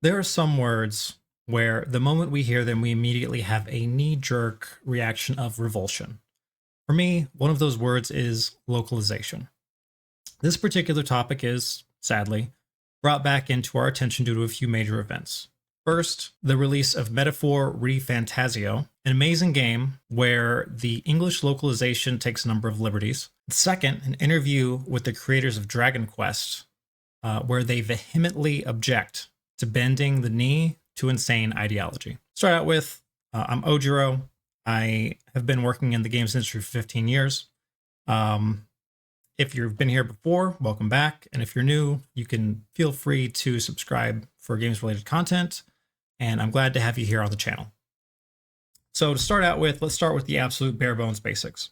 There are some words where the moment we hear them, we immediately have a knee-jerk reaction of revulsion. For me, one of those words is localization. This particular topic is, sadly, brought back into our attention due to a few major events. First, the release of Metaphor ReFantazio, an amazing game where the English localization takes a number of liberties. Second, an interview with the creators of Dragon Quest, where they vehemently object to bending the knee to insane ideology. Start out with, I'm Ojiro. I have been working in the games industry for 15 years. If you've been here before, welcome back. And if you're new, you can feel free to subscribe for games related content. And I'm glad to have you here on the channel. So to start out with, let's start with the absolute bare bones basics.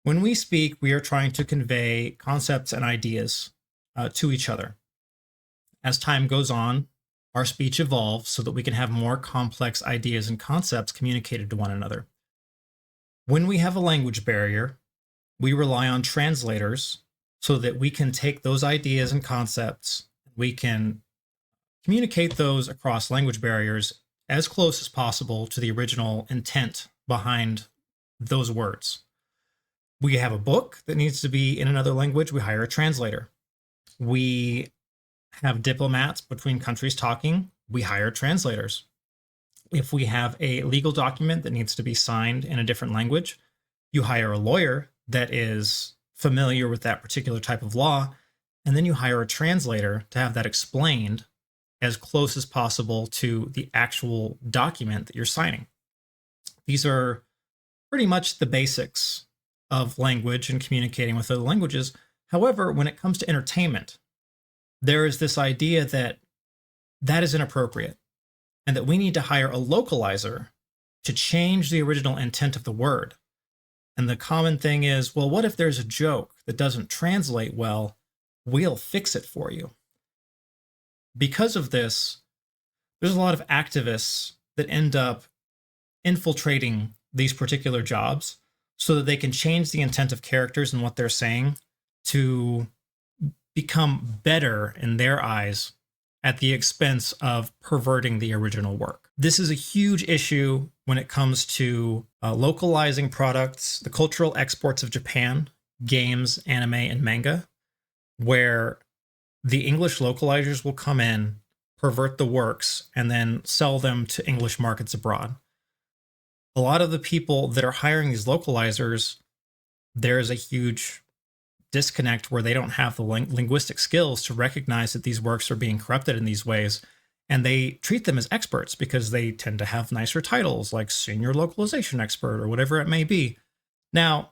When we speak, we are trying to convey concepts and ideas to each other. As time goes on, our speech evolves so that we can have more complex ideas and concepts communicated to one another. When we have a language barrier, we rely on translators so that we can take those ideas and concepts, we can communicate those across language barriers as close as possible to the original intent behind those words. We have a book that needs to be in another language, we hire a translator. We have diplomats between countries talking, we hire translators. If we have a legal document that needs to be signed in a different language, you hire a lawyer that is familiar with that particular type of law, and then you hire a translator to have that explained as close as possible to the actual document that you're signing. These are pretty much the basics of language and communicating with other languages. However, when it comes to entertainment, there is this idea that that is inappropriate and that we need to hire a localizer to change the original intent of the word. And the common thing is, well, what if there's a joke that doesn't translate well? We'll fix it for you. Because of this, there's a lot of activists that end up infiltrating these particular jobs so that they can change the intent of characters and what they're saying to become better in their eyes at the expense of perverting the original work. This is a huge issue when it comes to localizing products, the cultural exports of Japan, games, anime, and manga, where the English localizers will come in, pervert the works, and then sell them to English markets abroad. A lot of the people that are hiring these localizers, there is a huge disconnect where they don't have the linguistic skills to recognize that these works are being corrupted in these ways, and they treat them as experts because they tend to have nicer titles like senior localization expert or whatever it may be. Now,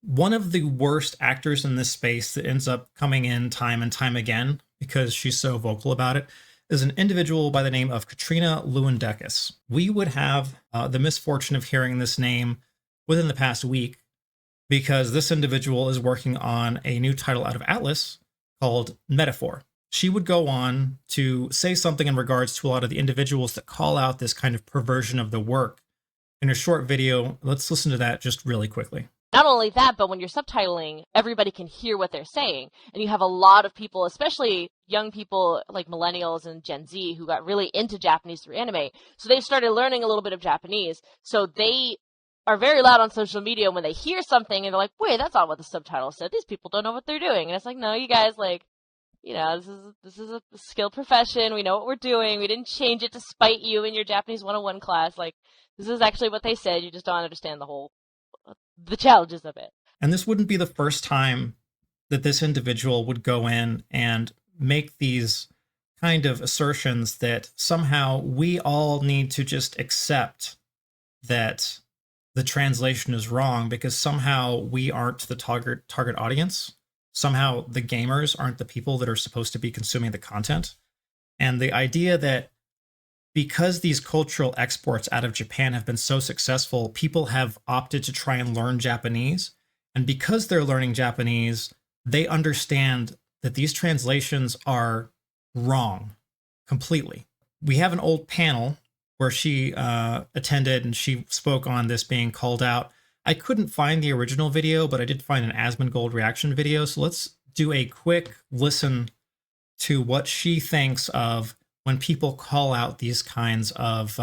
one of the worst actors in this space that ends up coming in time and time again because she's so vocal about it is an individual by the name of Katrina Lewandowski. We would have the misfortune of hearing this name within the past week because this individual is working on a new title out of Atlas called Metaphor. She would go on to say something in regards to a lot of the individuals that call out this kind of perversion of the work in a short video. Let's listen to that just really quickly. Not only that, but when you're subtitling, everybody can hear what they're saying. And you have a lot of people, especially young people like millennials and Gen Z, who got really into Japanese through anime. So they started learning a little bit of Japanese. So they are very loud on social media when they hear something and they're like, wait, that's not what the subtitle said. These people don't know what they're doing. And it's like, no, you guys, like, you know, this is a skilled profession. We know what we're doing. We didn't change it to spite you in your Japanese 101 class. Like, this is actually what they said. You just don't understand the challenges of it. And this wouldn't be the first time that this individual would go in and make these kind of assertions that somehow we all need to just accept that the translation is wrong because somehow we aren't the target audience. Somehow the gamers aren't the people that are supposed to be consuming the content. And the idea that because these cultural exports out of Japan have been so successful, people have opted to try and learn Japanese. And because they're learning Japanese, they understand that these translations are wrong completely. We have an old panel where she attended and she spoke on this being called out. I couldn't find the original video, but I did find an Asmongold reaction video. So let's do a quick listen to what she thinks of when people call out these kinds of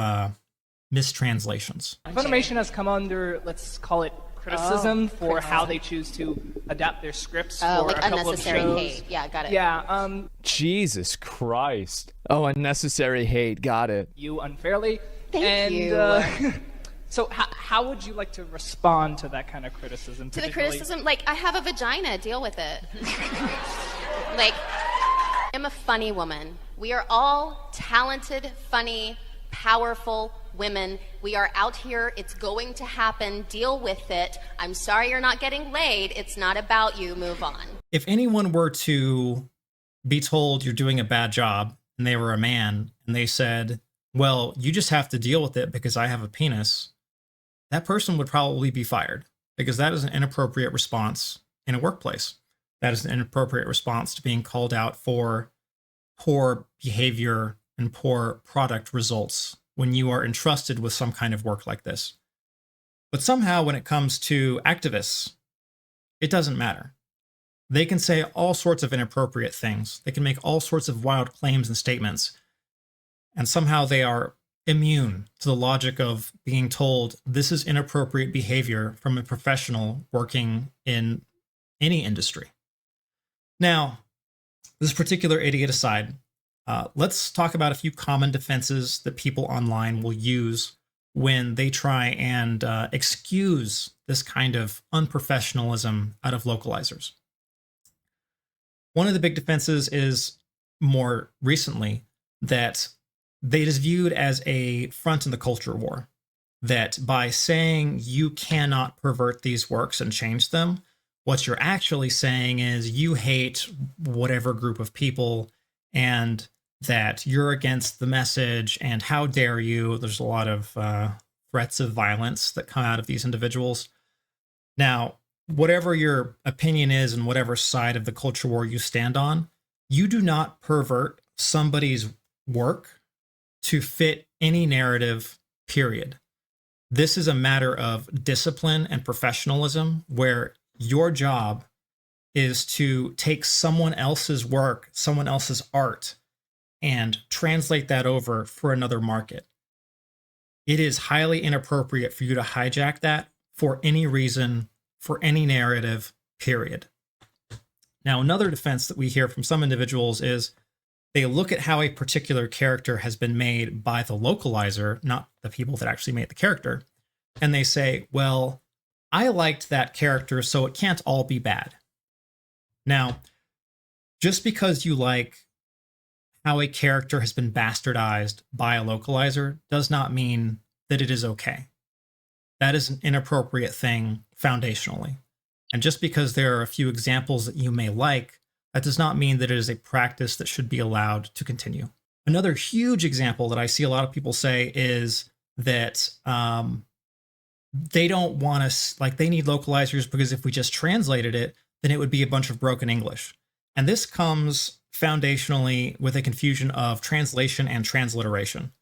mistranslations. Funimation has come under, let's call it, criticism for how they choose to adapt their scripts for like a couple of unnecessary shows. hate. Yeah, got it. Yeah, Jesus Christ. Oh, unnecessary hate. Got it. you unfairly. Thank you. So how would you like to respond to that kind of criticism? To the criticism, like, I have a vagina, deal with it. Like, I'm a funny woman. We are all talented, funny, powerful women. We are out here. It's going to happen. Deal with it. I'm sorry you're not getting laid. It's not about you. Move on. If anyone were to be told you're doing a bad job and they were a man and they said, well, you just have to deal with it because I have a penis, that person would probably be fired because that is an inappropriate response in a workplace. That is an inappropriate response to being called out for poor behavior and poor product results when you are entrusted with some kind of work like this. But somehow when it comes to activists, it doesn't matter. They can say all sorts of inappropriate things. They can make all sorts of wild claims and statements. And somehow they are immune to the logic of being told this is inappropriate behavior from a professional working in any industry. Now, this particular idiot aside, let's talk about a few common defenses that people online will use when they try and excuse this kind of unprofessionalism out of localizers. One of the big defenses is more recently that it is viewed as a front in the culture war. That by saying you cannot pervert these works and change them, what you're actually saying is you hate whatever group of people and that you're against the message and how dare you. There's a lot of threats of violence that come out of these individuals. Now, whatever your opinion is and whatever side of the culture war you stand on, you do not pervert somebody's work to fit any narrative, period. This is a matter of discipline and professionalism where your job is to take someone else's work, someone else's art, and translate that over for another market. It is highly inappropriate for you to hijack that for any reason, for any narrative, period. Now, another defense that we hear from some individuals is they look at how a particular character has been made by the localizer, not the people that actually made the character, and they say, well, I liked that character, so it can't all be bad. Now, just because you like how a character has been bastardized by a localizer does not mean that it is okay. That is an inappropriate thing foundationally. And just because there are a few examples that you may like, that does not mean that it is a practice that should be allowed to continue. Another huge example that I see a lot of people say is that they don't want us, like they need localizers because if we just translated it, then it would be a bunch of broken English. And this comes foundationally with a confusion of translation and transliteration.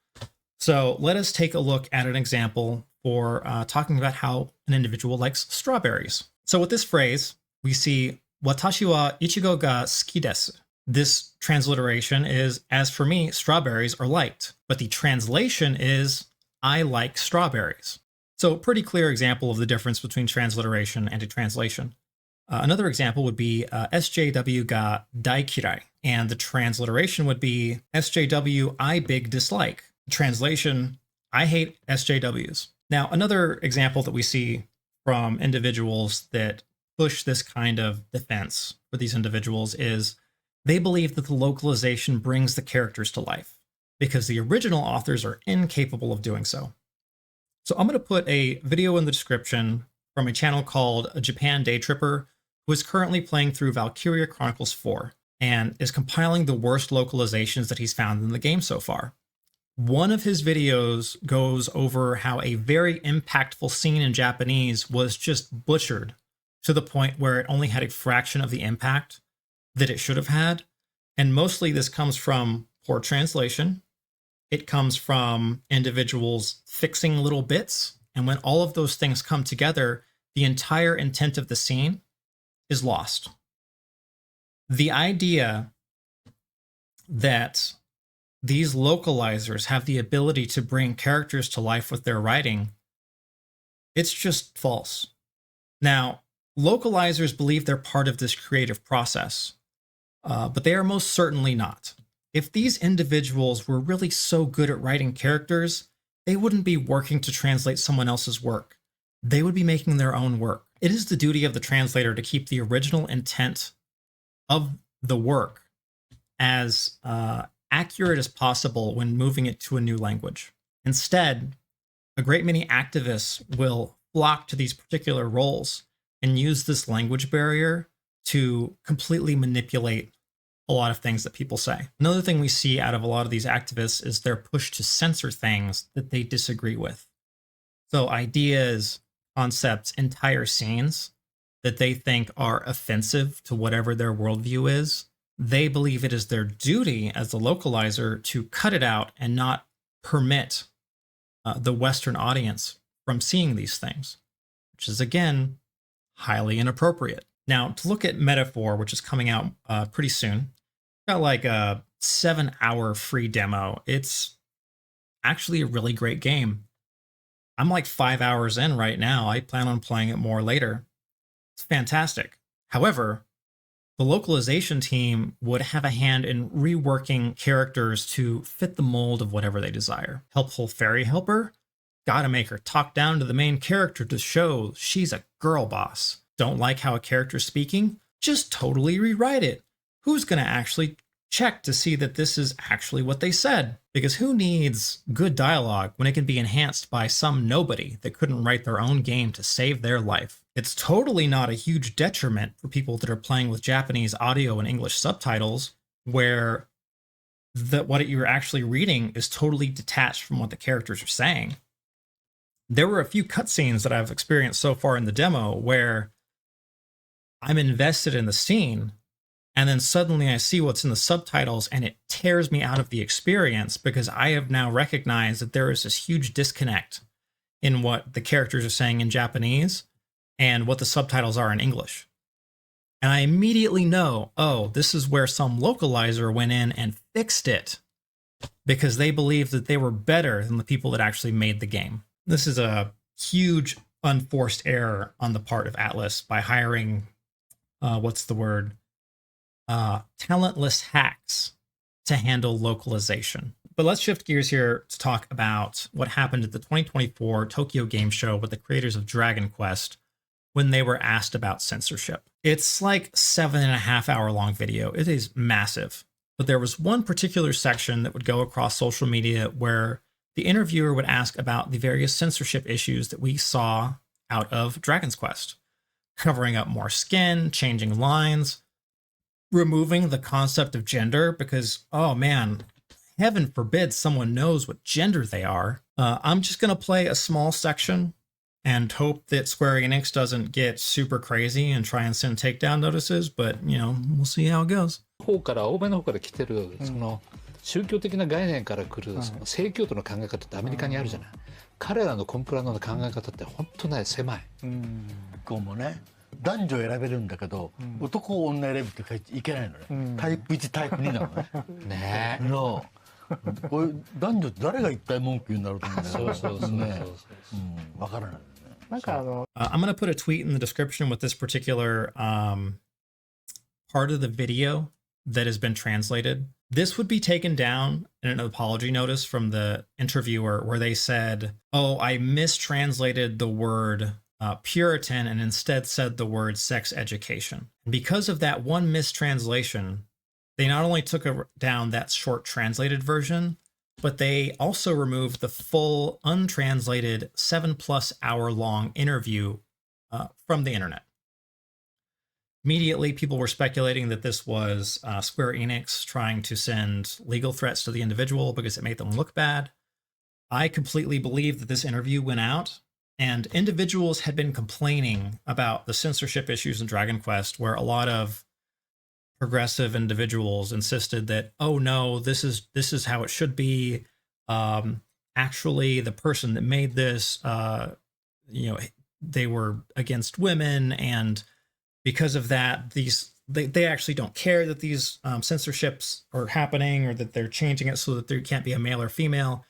So let us take a look at an example for talking about how an individual likes strawberries. So with this phrase, we see Watashi wa ichigo ga suki desu. This transliteration is, as for me, strawberries are liked. But the translation is, I like strawberries. So a pretty clear example of the difference between transliteration and a translation. Another example would be SJW ga daikirai, and the transliteration would be SJW I big dislike. The translation, I hate SJWs. Now, another example that we see from individuals that push this kind of defense for these individuals is they believe that the localization brings the characters to life because the original authors are incapable of doing so. So I'm going to put a video in the description from a channel called Japan Day Tripper, who is currently playing through Valkyria Chronicles 4 and is compiling the worst localizations that he's found in the game so far. One of his videos goes over how a very impactful scene in Japanese was just butchered to the point where it only had a fraction of the impact that it should have had. And mostly this comes from poor translation. It comes from individuals fixing little bits. And when all of those things come together, the entire intent of the scene is lost. The idea that these localizers have the ability to bring characters to life with their writing, it's just false. Now, localizers believe they're part of this creative process, but they are most certainly not. If these individuals were really so good at writing characters, they wouldn't be working to translate someone else's work. They would be making their own work. It is the duty of the translator to keep the original intent of the work as accurate as possible when moving it to a new language. Instead, a great many activists will flock to these particular roles and use this language barrier to completely manipulate a lot of things that people say. Another thing we see out of a lot of these activists is their push to censor things that they disagree with. So ideas, concepts, entire scenes that they think are offensive to whatever their worldview is, they believe it is their duty as the localizer to cut it out and not permit the Western audience from seeing these things, which is, again, highly inappropriate. Now, to look at Metaphor, which is coming out pretty soon, got like a 7-hour free demo. It's actually a really great game. I'm like 5 hours in right now. I plan on playing it more later. It's fantastic. However, the localization team would have a hand in reworking characters to fit the mold of whatever they desire. Helpful fairy helper? Gotta make her talk down to the main character to show she's a girl boss. Don't like how a character's speaking? Just totally rewrite it. Who's gonna actually check to see that this is actually what they said? Because who needs good dialogue when it can be enhanced by some nobody that couldn't write their own game to save their life? It's totally not a huge detriment for people that are playing with Japanese audio and English subtitles, where what you're actually reading is totally detached from what the characters are saying. There were a few cutscenes that I've experienced so far in the demo where I'm invested in the scene, and then suddenly I see what's in the subtitles and it tears me out of the experience because I have now recognized that there is this huge disconnect in what the characters are saying in Japanese and what the subtitles are in English. And I immediately know, oh, this is where some localizer went in and fixed it because they believed that they were better than the people that actually made the game. This is a huge unforced error on the part of Atlas by hiring, talentless hacks to handle localization. But let's shift gears here to talk about what happened at the 2024 Tokyo Game Show with the creators of Dragon Quest when they were asked about censorship. It's like 7.5 hour long video. It is massive. But there was one particular section that would go across social media where the interviewer would ask about the various censorship issues that we saw out of Dragon's Quest, covering up more skin, changing lines, removing the concept of gender because, oh man, heaven forbid someone knows what gender they are. I'm just going to play a small section and hope that Square Enix doesn't get super crazy and try and send takedown notices, but, we'll see how it goes. 欧米の方から来てるその宗教的な概念から来るその正教徒の考え方ってアメリカにあるじゃない。彼らのコンプラの考え方って本当ね狭い。こうもね、男女選べるんだけど、男女選ぶっていけないのね。タイプ1タイプ2なのね。ね。こういう男女って誰が一体文句言うんだろうと思うんだけど。そうね。わからないね。なんかI'm going to put a tweet in the description with this particular part of the video that has been translated. This would be taken down in an apology notice from the interviewer where they said, oh, I mistranslated the word Puritan and instead said the word sex education. And because of that one mistranslation, they not only took down that short translated version, but they also removed the full untranslated 7+ hour long interview from the internet. Immediately, people were speculating that this was Square Enix trying to send legal threats to the individual because it made them look bad. I completely believe that this interview went out, and individuals had been complaining about the censorship issues in Dragon Quest, where a lot of progressive individuals insisted that, oh no, this is how it should be. Actually, the person that made this, they were against women, and because of that, these they actually don't care that these censorships are happening or that they're changing it so that there can't be a male or female.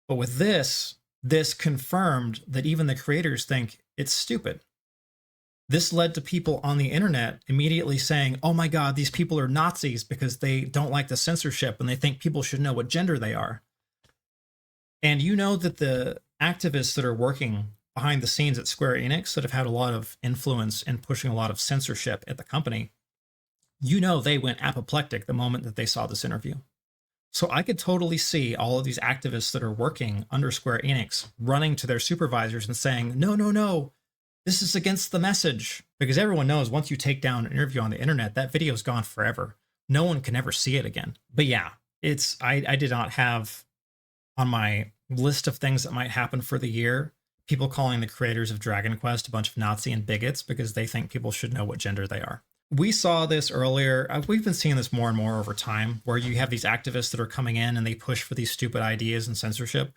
But with this confirmed that even the creators think it's stupid. This led to people on the internet immediately saying, oh my God, these people are Nazis because they don't like the censorship and they think people should know what gender they are. And you know that the activists that are working behind the scenes at Square Enix that have had a lot of influence in pushing a lot of censorship at the company, you know they went apoplectic the moment that they saw this interview. So I could totally see all of these activists that are working under Square Enix running to their supervisors and saying, no, no, no, this is against the message. Because everyone knows once you take down an interview on the internet, that video's gone forever. No one can ever see it again. But yeah, I did not have on my list of things that might happen for the year people calling the creators of Dragon Quest a bunch of Nazi and bigots because they think people should know what gender they are. We saw this earlier. We've been seeing this more and more over time, where you have these activists that are coming in and they push for these stupid ideas and censorship.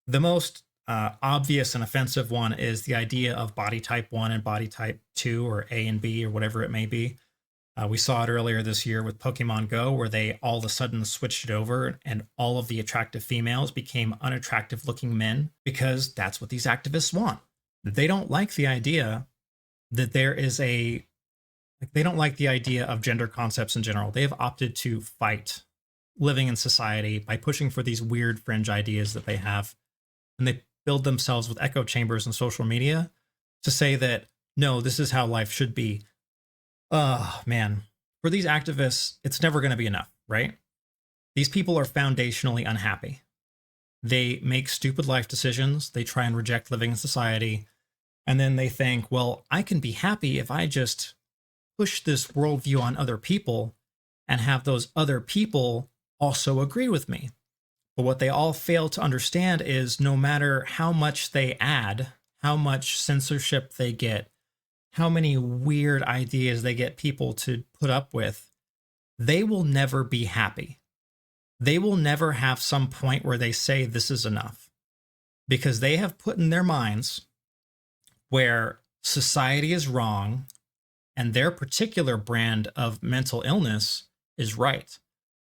The most obvious and offensive one is the idea of body type 1 and body type 2, or A and B, or whatever it may be. We saw it earlier this year with Pokemon Go, where they all of a sudden switched it over and all of the attractive females became unattractive looking men because that's what these activists want. They don't like the idea that there is they don't like the idea of gender concepts in general. They have opted to fight living in society by pushing for these weird fringe ideas that they have. And they build themselves with echo chambers and social media to say that, no, this is how life should be. Oh, man. For these activists, it's never going to be enough, right? These people are foundationally unhappy. They make stupid life decisions. They try and reject living in society. And then they think, well, I can be happy if I just push this worldview on other people and have those other people also agree with me. But what they all fail to understand is no matter how much they add, how much censorship they get, how many weird ideas they get people to put up with, they will never be happy. They will never have some point where they say this is enough, because they have put in their minds where society is wrong and their particular brand of mental illness is right.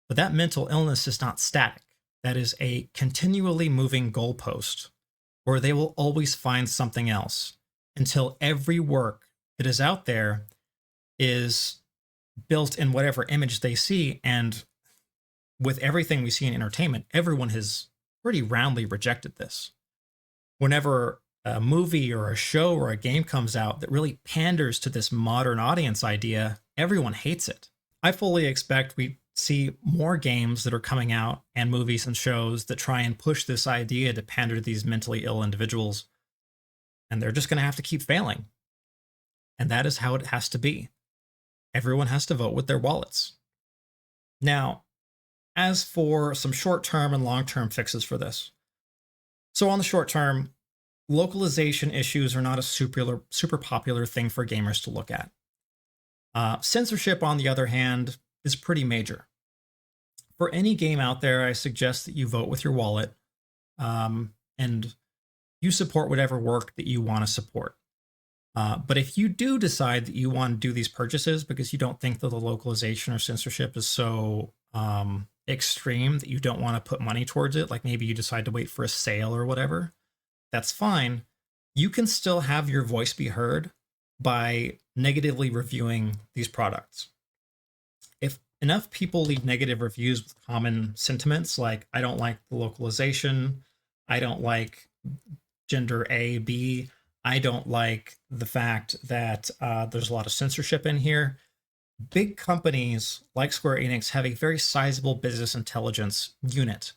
But that mental illness is not static. That is a continually moving goalpost where they will always find something else until every work that is out there is built in whatever image they see. And with everything we see in entertainment, everyone has pretty roundly rejected this. Whenever a movie or a show or a game comes out that really panders to this modern audience idea, everyone hates it. I fully expect we see more games that are coming out and movies and shows that try and push this idea to pander to these mentally ill individuals. And they're just going to have to keep failing. And that is how it has to be. Everyone has to vote with their wallets. Now, as for some short-term and long-term fixes for this. So on the short term, localization issues are not a super popular thing for gamers to look at. Censorship, on the other hand, is pretty major. For any game out there, I suggest that you vote with your wallet, and you support whatever work that you want to support. But if you do decide that you want to do these purchases because you don't think that the localization or censorship is so extreme that you don't want to put money towards it, like maybe you decide to wait for a sale or whatever, that's fine. You can still have your voice be heard by negatively reviewing these products. If enough people leave negative reviews with common sentiments like, I don't like the localization, I don't like gender A, B, I don't like the fact that there's a lot of censorship in here. Big companies like Square Enix have a very sizable business intelligence unit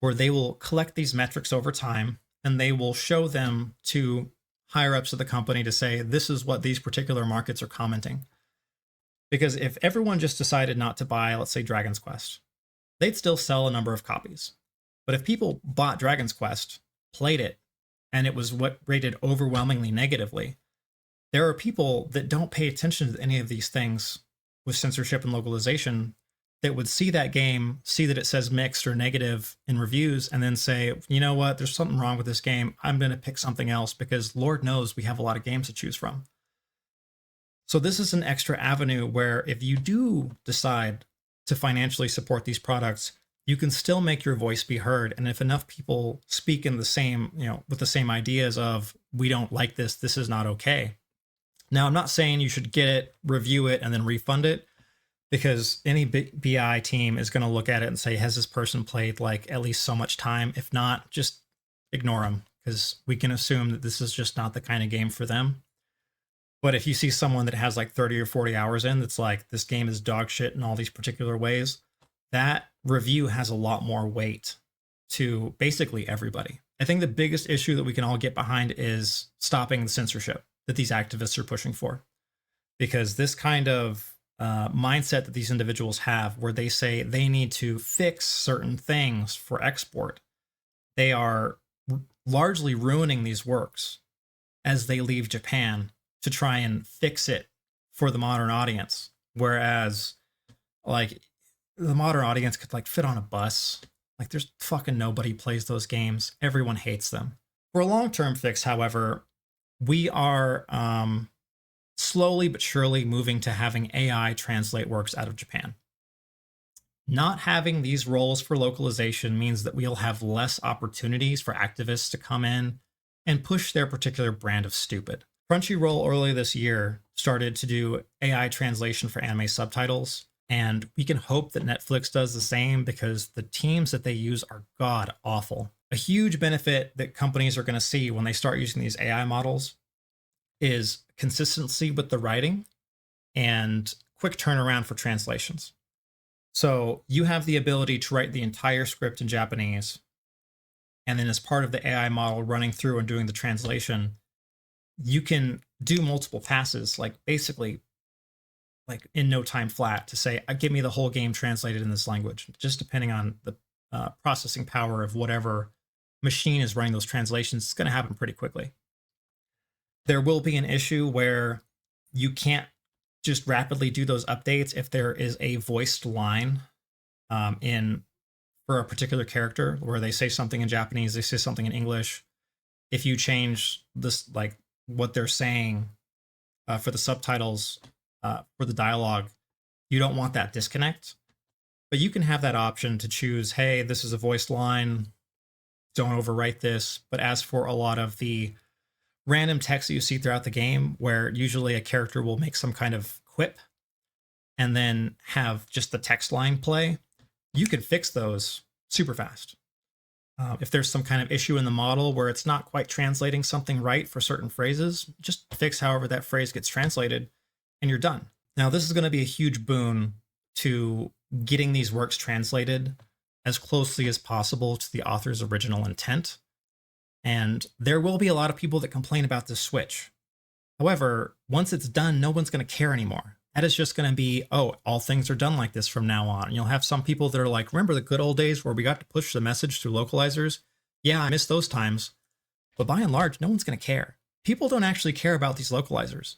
where they will collect these metrics over time and they will show them to higher ups of the company to say, this is what these particular markets are commenting. Because if everyone just decided not to buy, let's say, Dragon's Quest, they'd still sell a number of copies. But if people bought Dragon's Quest, played it, and it was what rated overwhelmingly negatively, there are people that don't pay attention to any of these things with censorship and localization that would see that game, see that it says mixed or negative in reviews, and then say, you know what, there's something wrong with this game. I'm going to pick something else because Lord knows we have a lot of games to choose from. So this is an extra avenue where if you do decide to financially support these products, you can still make your voice be heard. And if enough people speak in the same, with the same ideas of, we don't like this, this is not okay. Now, I'm not saying you should get it, review it, and then refund it, because any BI team is going to look at it and say, has this person played like at least so much time? If not, just ignore them, because we can assume that this is just not the kind of game for them. But if you see someone that has like 30 or 40 hours in, that's like, this game is dog shit in all these particular ways, that review has a lot more weight to basically everybody. I think the biggest issue that we can all get behind is stopping the censorship that these activists are pushing for. Because this kind of mindset that these individuals have, where they say they need to fix certain things for export, they are largely ruining these works as they leave Japan to try and fix it for the modern audience. Whereas, like, the modern audience could like fit on a bus. Like, there's fucking nobody plays those games. Everyone hates them. For a long-term fix, however, we are slowly but surely moving to having AI translate works out of Japan. Not having these roles for localization means that we'll have less opportunities for activists to come in and push their particular brand of stupid. Crunchyroll earlier this year started to do AI translation for anime subtitles, and we can hope that Netflix does the same, because the teams that they use are god awful. A huge benefit that companies are going to see when they start using these AI models is consistency with the writing and quick turnaround for translations. So you have the ability to write the entire script in Japanese, and then as part of the AI model running through and doing the translation, you can do multiple passes, like basically like in no time flat, to say, give me the whole game translated in this language, just depending on the processing power of whatever machine is running those translations. It's going to happen pretty quickly. There will be an issue where you can't just rapidly do those updates if there is a voiced line for a particular character, where they say something in Japanese, they say something in English. If you change this, like what they're saying for the subtitles, for the dialogue, you don't want that disconnect. But you can have that option to choose, hey, this is a voiced line, don't overwrite this. But as for a lot of the random text that you see throughout the game, where usually a character will make some kind of quip and then have just the text line play, you can fix those super fast. If there's some kind of issue in the model where it's not quite translating something right for certain phrases, just fix however that phrase gets translated, and you're done. Now, this is going to be a huge boon to getting these works translated as closely as possible to the author's original intent. And there will be a lot of people that complain about this switch. However, once it's done, no one's going to care anymore. That is just going to be, oh, all things are done like this from now on. And you'll have some people that are like, remember the good old days where we got to push the message through localizers? Yeah, I miss those times. But by and large, no one's going to care. People don't actually care about these localizers.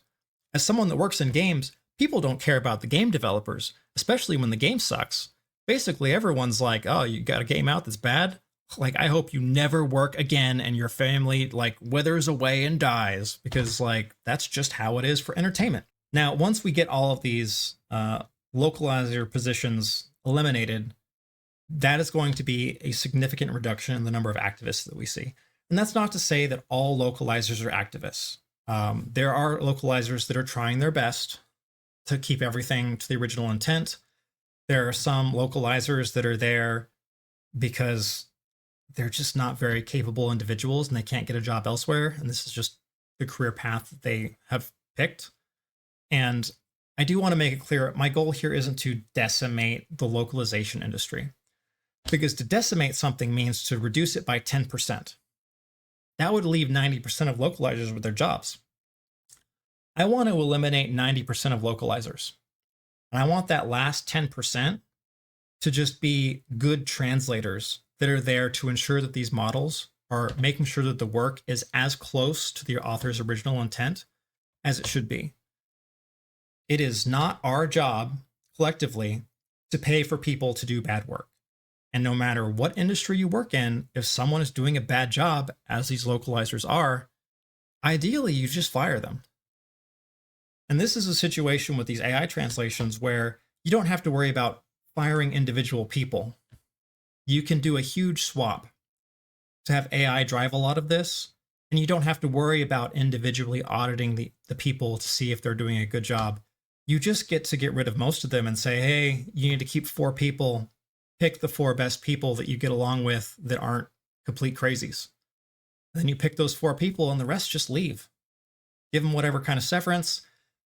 As someone that works in games, people don't care about the game developers, especially when the game sucks. Basically, everyone's like, oh, you got a game out that's bad? Like, I hope you never work again and your family, like, withers away and dies, because, like, that's just how it is for entertainment. Now, once we get all of these localizer positions eliminated, that is going to be a significant reduction in the number of activists that we see. And that's not to say that all localizers are activists. There are localizers that are trying their best to keep everything to the original intent. There are some localizers that are there because they're just not very capable individuals and they can't get a job elsewhere. And this is just the career path that they have picked. And I do want to make it clear, my goal here isn't to decimate the localization industry, because to decimate something means to reduce it by 10%. That would leave 90% of localizers with their jobs. I want to eliminate 90% of localizers. And I want that last 10% to just be good translators that are there to ensure that these models are making sure that the work is as close to the author's original intent as it should be. It is not our job collectively to pay for people to do bad work. And no matter what industry you work in, if someone is doing a bad job, as these localizers are, ideally you just fire them. And this is a situation with these AI translations where you don't have to worry about firing individual people. You can do a huge swap to have AI drive a lot of this, and you don't have to worry about individually auditing the people to see if they're doing a good job. You just get to get rid of most of them and say, hey, you need to keep 4 people, pick the 4 best people that you get along with that aren't complete crazies. Then you pick those 4 people and the rest just leave. Give them whatever kind of severance.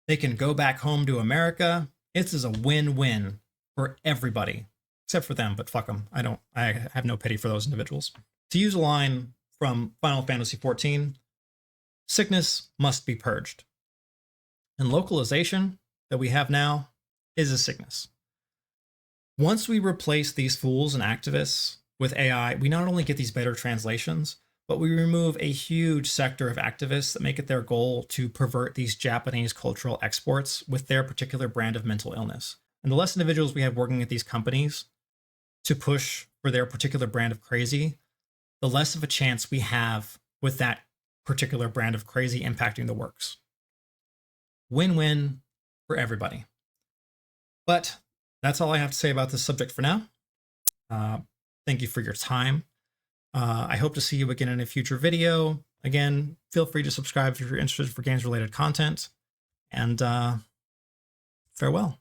They can go back home to America. This is a win-win for everybody, except for them, but fuck them. I have no pity for those individuals. To use a line from Final Fantasy XIV, sickness must be purged. And localization that we have now is a sickness. Once we replace these fools and activists with AI, we not only get these better translations, but we remove a huge sector of activists that make it their goal to pervert these Japanese cultural exports with their particular brand of mental illness. And the less individuals we have working at these companies to push for their particular brand of crazy, the less of a chance we have with that particular brand of crazy impacting the works. Win-win for everybody. But that's all I have to say about this subject for now. Thank you for your time. I hope to see you again in a future video. Again, feel free to subscribe if you're interested for games-related content. And farewell.